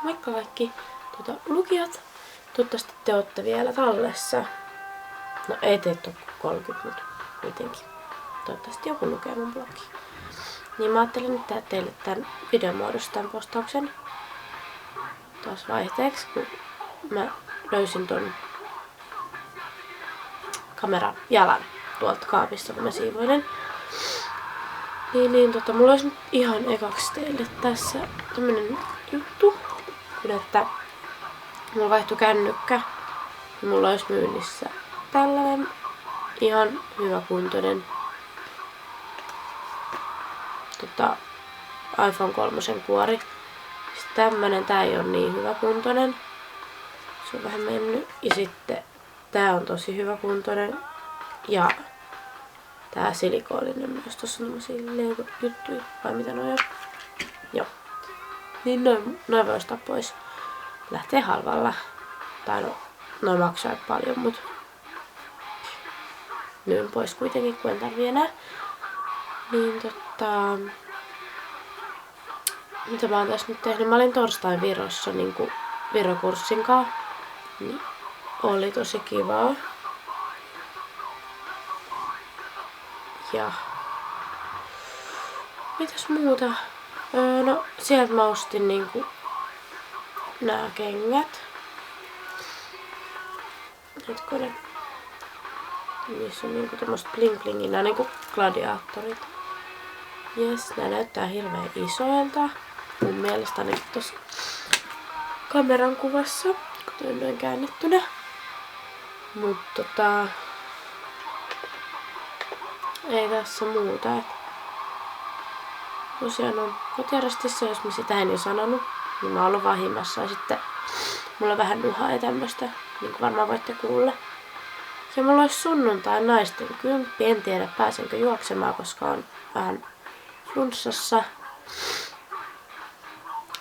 Moikka kaikki lukijat. Toivottavasti te olette vielä tallessa. No ei teitä ole 30, mutta kuitenkin. Toivottavasti joku lukee mun blogia. Niin mä ajattelin nyt tehdä teille tämän videon muodossa tämän postauksen. Taas vaihteeksi, kun mä löysin ton kamerajalan tuolta kaapista, kun mä siivoilen. Mulla olisi nyt ihan ekaksi teille tässä tämmönen juttu, kun että mulla vaihtui kännykkä ja mulla olisi myynnissä tällainen ihan hyväkuntoinen iPhone 3 kuori. Sitten tämmönen, tää ei ole niin hyväkuntoinen. Se on vähän mennyt. Ja sitten tää on tosi hyväkuntoinen. Ja tää silikoolinen myös. Tossa on tommosia Lego-juttuja. Vai mitä noi on? Joo. Niin noin voi ostaa pois. Lähtee halvalla. Tai no, noin maksaa paljon, mut myyn pois kuitenkin, kun en tarvii enää. Mitä mä oon tässä nyt tehnyt? Mä olin torstain Virossa niinku Viro-kurssin kanssa. Niin oli tosi kivaa. Ja mitäs muuta? No sieltä mä ostin niinku nää kengät. Hetkonen. Niissä on niinku tommoset bling blingin, nää niinku gladiaattorit. Jes, nää näyttää hirveän isoilta. Mun mielestä ainakin tossa kameran kuvassa, kun toi on noin käännettynä. Mut ei tässä muuta. Tosiaan on kotiarestissa, jos mä sitä en jo sanonut. Niin mä oon ollut vahimmassa ja sitten mulla on vähän nuhaa ja tämmöstä, niin kuin varmaan voitte kuulla. Ja mulla olisi sunnuntai naisten kymppi. En tiedä pääsenkö juoksemaan, koska on vähän flunssassa.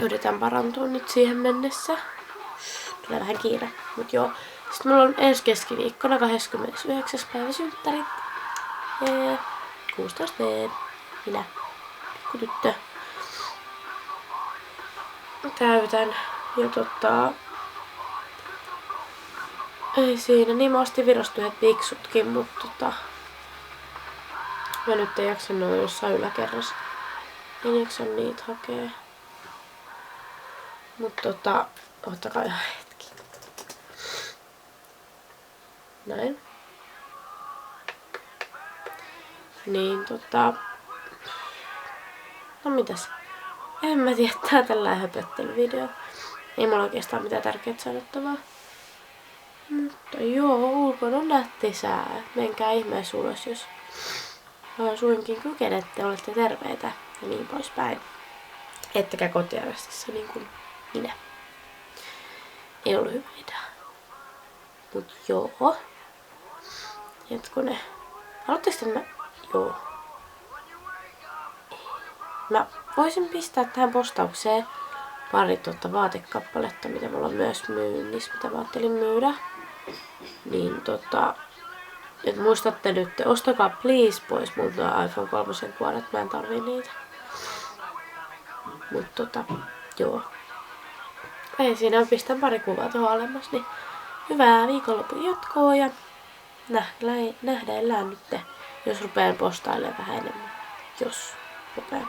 Yritän parantua nyt siihen mennessä. Tulee vähän kiire, mut joo. Sitten mulla on ensi keskiviikkona 29. päivä synttärit. 16V. Minä. Pikkutyttö. Täytän. Ja ei siinä. Niin mä ostin Virosta yhdet viksutkin, mutta mä nyt en jaksa noin jossain yläkerrassa. En jaksa niitä hakea. Mut ottakaa ihan hetki. Näin. Niin no mitäs? En mä tiedä, tää on tällainen höpöttelyvideo. Ei mulla oikeastaan mitään tärkeää sanottavaa. Mutta joo, ulkona on nätti sää. Menkää ihmeessä ulos, jos suinkin kykenette, olette terveitä ja niin poispäin. Ettekä kotiarestissa niin kuin minä. Ei ollut hyvä idea. Mut joo. Hetkonen. Haluatteko te joo. Mä voisin pistää tähän postaukseen pari vaatekappaletta, mitä mulla on myös myynnissä, mitä mä ajattelin myydä. Niin et muistatte nyt, ostakaa please pois multa iPhone 3 kuoret, mä en tarvii niitä. Mut joo. Ei siinä, pistän pari kuvaa tuohon alemmas, niin hyvää viikonlopun jatkoa ja nähdään nyt, jos rupeen postailemaan vähän enemmän. Jos rupeen.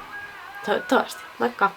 Toivottavasti. Moikka!